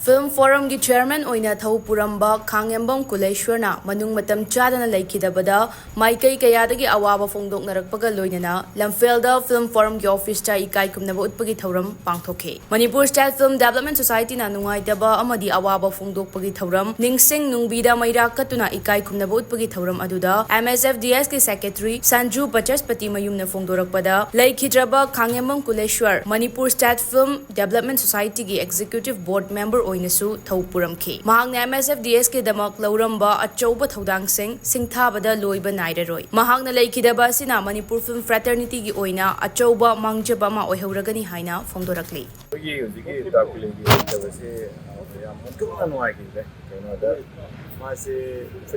Film Forum gi chairman Oina Puramba Khuleshwar na manung matam chadana Leikhidabada Maikai kayadagi Awaba Fongdok narakpaga loinana Lamfelda Film Forum gi office cha ikai kumnaba utpagi thauram Pangthokkhi. Manipur Style Film Development Society na nungaitaba amadi Awaba Fongdokpagi thauram Ningsing Nungbida Maira katuna ikai kumnaba utpagi thauram aduda MSFDS ki secretary Sanju Pachaspati mayumna fongdorakpada Leikhidabada Khuleshwar Manipur Style Film Development Society gi executive board member Oinasu Puramki. Mahang MSFDS ke damak lauramba achauba thodang singthabada loiba nairaroi. Mahang na Leikhidabada sina Manipur Film Fraternity gi Oina achauba mangjaba ma oihuragani haina fongdorakli.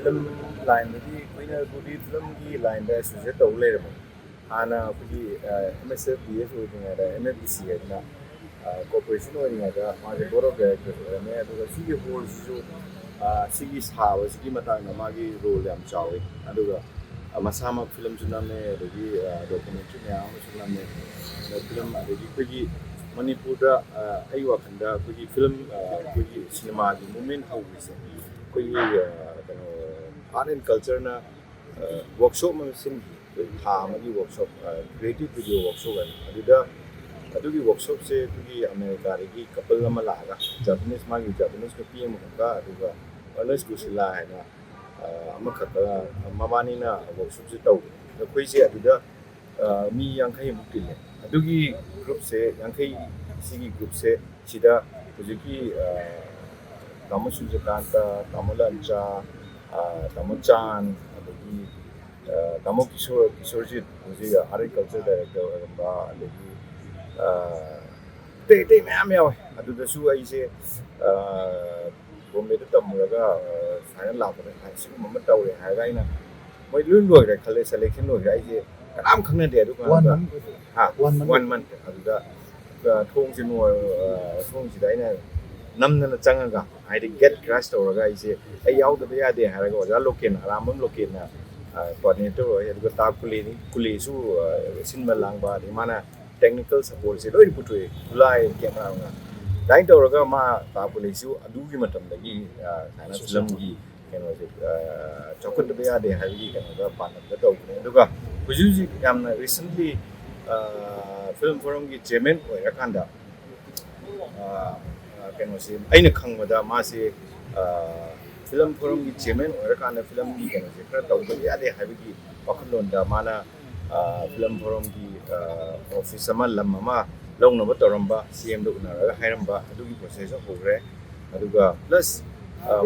Film line film line MSFDS corporation board of directors role Masama film documentary film Manipur Ayuakanda film cinema movement art and culture na workshop workshop creative video workshop adugi workshop se adugi America regi couple lama laga Japanese nupi amaka aduga honest kusila haina amakata mamani na workshop se tau koi se aduda mi yankai mukile adugi group se yankai sigi group se sida hujiki Tamu Sujakanta Tamulancha Tamuchan adugi Tamu Kishorjit who's agriculture director they ma'am adu the su ai se bombe to tamuraga final la ba hai su ma taw re ha ga ina moi lun loi re khale selection loi ai se kanam khangna de du ha 1 month adu da thong sin no thong si dai na namna na changa ga ai de get crash to ga ai se ai yaw da ya de ha ga ja loken aram loken na coordinator oi adu ta kuli su sinma langba di mana technical support se loi putwe ulai camera nga dai to raga ma ta police adu gi matam da gi sana film gi keno se chokot be ya de ha gi keno da pan da to ne duga bujuji yamna recently film forum gi chairman oi rakanda keno se aina khangba ma se film forum gi chairman oi rakanda film gi keno se khara to ya de ha gi pakhlon da mana film forum gi office ama lamama longna ba toramba CM do na ra hairamba adugi process hogre aduga plus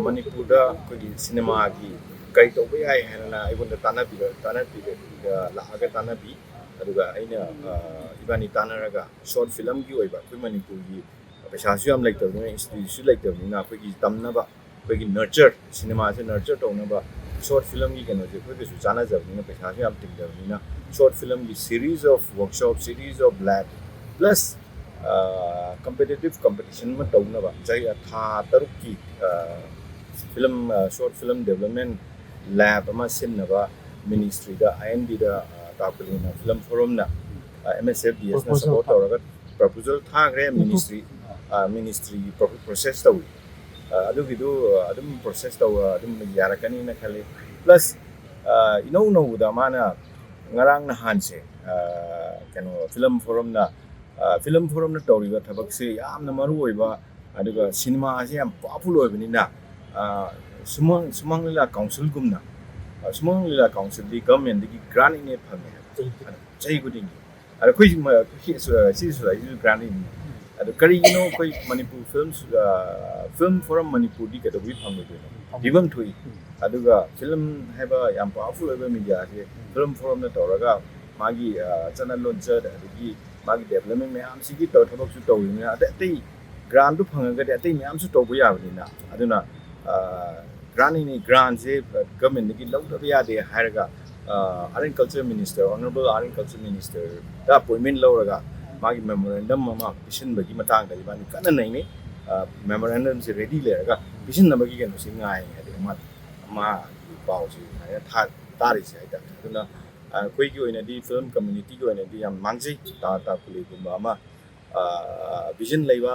Manipur da koi cinema gi kai to ba ai hana ibon da tana bi la aga tana bi aduga aina ibani tanaraga short film gi oiba koi Manipur gi pesa su am like to ne institute like to na koi gi tamna ba koi gi nurture cinema se nurture to na ba short film gi kano je koi su chana jab ni pesa su am tik jab ni na short film ki series of workshop, series of lab, plus competitive competition ma tawna ba jai tha taruk ki film short film development lab ma sinna ba ministry da INB da tapulina film forum na MSFDS na support auraga proposal tha gre ministry process tawi adu gidu adum process taw adum yarakani na khale plus no da mana ngarang na hanse kano film forum na tori ga thabak se yamna maru oiba aduga cinema ase yam powerful oibani na sumang lila council gumna sumang lila council di government di grant in it phame chai guding ara koi si grant in adu kari koi Manipur film forum Manipur di ka do phame do dibam thui aduga film haba yam powerful oiba media ase film forum na toraga magi channel launcher adigi magi development me am sigi to thabak su to ni ate grant du phanga ga ate me am su to bu ya ni na aduna grant se government gi law da ya de haraga agriculture minister honorable agriculture minister da appointment lauraga magi memorandum ma petition bagi matang da ibani kana nai ne memorandum se ready le ga petition na bagi kan se ngai ade ma pau si tha tari se ai da aduna koi gi oina di film community gi oina di yam mangji ta kuli gumba ma vision leiba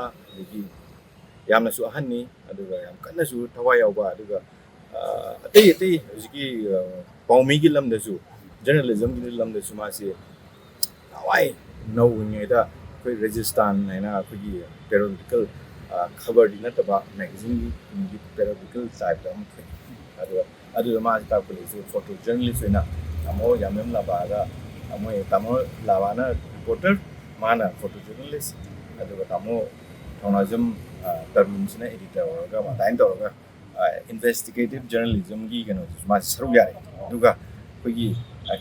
gi ꯌꯥꯝꯅꯁꯨ ꯑꯍꯟꯅꯤ ꯑꯗꯨꯒ ꯌꯥꯝ ꯀꯟꯅꯁꯨ ꯊꯋꯥꯏ ꯌꯥꯎꯕ ꯑꯗꯨꯒ ꯑꯇꯩ ꯑꯇꯩ ꯍꯧꯖꯤꯛꯀꯤ ꯄꯥꯎꯃꯤꯒꯤ ꯂꯝꯗꯁꯨ ꯖꯔꯅꯦꯂꯤꯖꯝꯒꯤ ꯂꯝꯗꯁꯨ ꯃꯥꯁꯤ ꯅꯍꯥꯟꯋꯥꯏ ꯅꯧꯔꯤꯉꯩꯗ ꯑꯩꯈꯣꯏ ꯔꯦꯖꯤꯁꯇꯥꯟ ꯍꯥꯏꯅ ꯑꯩꯈꯣꯏꯒꯤ ꯄꯦꯔꯣꯗꯤꯀꯦꯜ ꯈꯕꯔꯗꯤ ꯅꯠꯇꯕ ꯃꯦꯒꯥꯖꯤꯟꯒꯤ ꯄꯦꯔꯣꯗꯤꯀꯦꯜ ꯇꯥꯏꯞꯇ ꯑꯃ ꯊꯣꯛꯏ ꯑꯗꯨꯒ ꯑꯗꯨꯗ ꯃꯥꯁꯤ ꯇꯥꯛꯄꯗꯁꯨ ꯐꯣꯇꯣ ꯖꯔꯅꯦꯂꯤꯁ ꯑꯣꯏꯅ ꯇꯥꯃꯣ ꯌꯥꯝꯌꯝ ꯂꯥꯕꯥꯒ ꯃꯣꯏ ꯇꯥꯃꯣ ꯂꯥꯕꯥꯅ ꯔꯤꯄꯣꯔꯇꯔ ꯃꯥꯅ ꯐꯣꯇꯣ ꯖꯔꯅꯦꯂꯤꯁ ꯑꯗꯨꯒ ꯇꯥꯃꯣ ꯊꯧꯅꯥꯖꯝ ꯇꯔꯨꯟꯁꯤꯅ ꯑꯦꯗꯤꯇꯔ ꯑꯣꯏꯔꯒ ꯑꯗꯨꯃꯥꯏꯅ ꯇꯧꯔꯒ ꯏꯟꯚꯦꯁꯇꯤꯒꯦꯇꯤꯚ ꯖꯔꯅꯦꯂꯤꯖꯝꯒꯤ ꯀꯩꯅꯣꯁꯤꯁꯨ ꯃꯥꯁꯤ ꯁꯔꯨꯛ ꯌꯥꯔꯦ ꯑꯗꯨꯒ ꯑꯩꯈꯣꯏꯒꯤ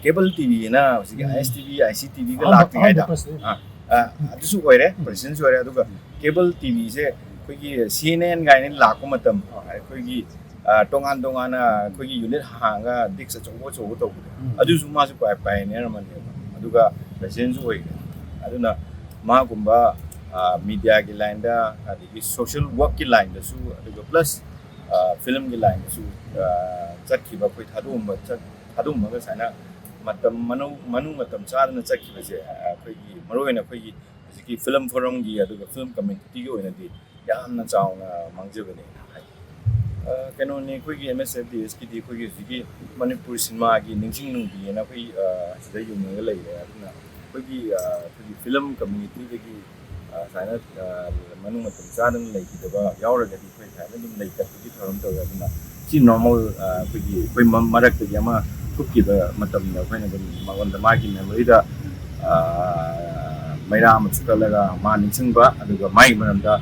ꯀꯦꯕꯜ ꯇꯤꯚꯤꯅ ꯍꯧꯖꯤꯛꯀꯤ ꯑꯥꯏ ꯑꯦꯁ ꯇꯤꯚꯤ ꯑꯥꯏ ꯁꯤ ꯇꯤꯚꯤꯒ ꯂꯥꯛꯇ꯭ꯔꯤꯉꯩꯗ ꯑꯗꯨꯁꯨ ꯑꯣꯏꯔꯦ ꯄ꯭ꯔꯁꯤꯗꯦꯟꯁꯨ ꯑꯣꯏꯔꯦ ꯑꯗꯨꯒ ꯀꯦꯕꯜ ꯇꯤꯚꯤꯁꯦ ꯑꯩꯈꯣꯏꯒꯤ CNN ꯒꯥꯏꯅ ꯂꯥꯛꯄ ꯃꯇꯝ ꯑꯩꯈꯣꯏꯒꯤ ꯇꯣꯉꯥꯟ ꯇꯣꯉꯥꯟꯅ ꯑꯩꯈꯣꯏꯒꯤ ꯌꯨꯅꯤꯠ ꯍꯥꯡꯉꯒ ꯗꯤꯛꯁ ꯑꯆꯧꯕ ꯑꯆꯧꯕ ꯇꯧꯕꯗꯣ ꯑꯗꯨꯁꯨ ꯃꯥꯁꯨ ꯄꯥꯏꯅꯤꯌꯔ ꯑꯃꯅꯦꯕ ꯑꯗꯨꯒ ꯄ꯭ꯔꯁꯤꯗꯦꯟꯁꯨ ꯑꯣꯏꯈ꯭ꯔꯦ ꯑꯗꯨꯅ ꯃꯥꯒꯨꯝꯕ ꯃꯤꯗꯤꯌꯥꯒꯤ ꯂꯥꯏꯟꯗ ꯑꯗꯒꯤ ꯁꯣꯁꯤꯌꯦꯜ ꯋꯥꯔꯛꯀꯤ ꯂꯥꯏꯟꯗꯁꯨ ꯑꯗꯨꯒ ꯄ꯭ꯂꯁ ꯐꯤꯂꯝꯒꯤ ꯂꯥꯏꯟꯗꯁꯨ ꯆꯠꯈꯤꯕ ꯑꯩꯈꯣꯏ ꯊꯥꯗꯣꯛꯑꯝꯃꯒ ꯁꯨꯃꯥꯏꯅ ꯃꯅꯨꯡ ꯃꯇꯝ ꯆꯥꯗꯅ ꯆꯠꯈꯤꯕꯁꯦ ꯑꯩꯈꯣꯏꯒꯤ ꯃꯔꯨꯑꯣꯏꯅ ꯑꯩꯈꯣꯏꯒꯤ ꯍꯧꯖꯤꯛꯀꯤ ꯐꯤꯂꯝ ꯐꯣꯔꯝꯒꯤ ꯑꯗꯨꯒ ꯐꯤꯂꯝ ꯀꯝꯃ꯭ꯌꯨꯅꯤꯇꯤꯒꯤ ꯑꯣꯏꯅꯗꯤ ꯌꯥꯝꯅ ꯆꯥꯎꯅ ꯃꯥꯡꯖꯕꯅꯦ ꯀꯩꯅꯣꯅꯤ ꯑꯩꯈꯣꯏꯒꯤ MSFDSꯀꯤꯗꯤ ꯑꯩꯈꯣꯏꯒꯤ ꯍꯧꯖꯤꯛꯀꯤ ꯃꯅꯤꯄꯨꯔ ꯁꯤꯅꯦꯃꯥꯒꯤ ꯅꯤꯡꯁꯤꯡ ꯅꯨꯡꯕꯤꯑꯅ ꯑꯩꯈꯣꯏ ꯁꯤꯗ ꯌꯨꯡꯉꯒ ꯂꯩꯔꯦ ꯑꯗꯨꯅ ꯑꯩꯈꯣꯏꯒꯤ ꯐꯤꯂꯝ ꯀꯝꯃ꯭ꯌꯨꯅꯤꯇꯤꯗꯒꯤ ꯁꯨꯃꯥꯏꯅ ꯃꯅꯨꯡ ꯃꯇꯝ ꯆꯥꯗꯅ ꯂꯩꯈꯤꯗꯕ ꯌꯥꯎꯔꯒꯗꯤ ꯑꯩꯈꯣꯏ ꯁꯨꯃꯥꯏꯅ ꯑꯗꯨꯝ ꯂꯩꯇꯕꯒꯤ ꯊꯧꯔꯝ ꯇꯧꯋꯦ ꯑꯗꯨꯅ ꯁꯤ ꯅꯣꯔꯃꯦꯜ ꯑꯩꯈꯣꯏ ꯃꯔꯛꯇꯒꯤ ꯑꯃ ꯊꯣꯛꯈꯤꯕ ꯃꯇꯝꯗ ꯑꯩꯈꯣꯏꯅ ꯑꯗꯨꯝ ꯃꯉꯣꯟꯗ ꯃꯥꯒꯤ ꯃꯦꯃꯣꯔꯤꯗ ꯃꯩꯔꯥ ꯑꯃ ꯆꯨꯞꯀꯠꯂꯒ ꯃꯥ ꯅꯤꯡꯁꯤꯡꯕ ꯑꯗꯨꯒ ꯃꯥꯒꯤ ꯃꯔꯝꯗ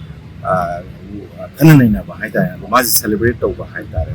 ꯈꯟꯅ ꯅꯩꯅꯕ ꯍꯥꯏꯇꯥꯔꯦ ꯃꯥꯁꯦ ꯁꯦꯂꯦꯕ꯭ꯔꯦꯠ ꯇꯧꯕ ꯍꯥꯏꯇꯥꯔꯦ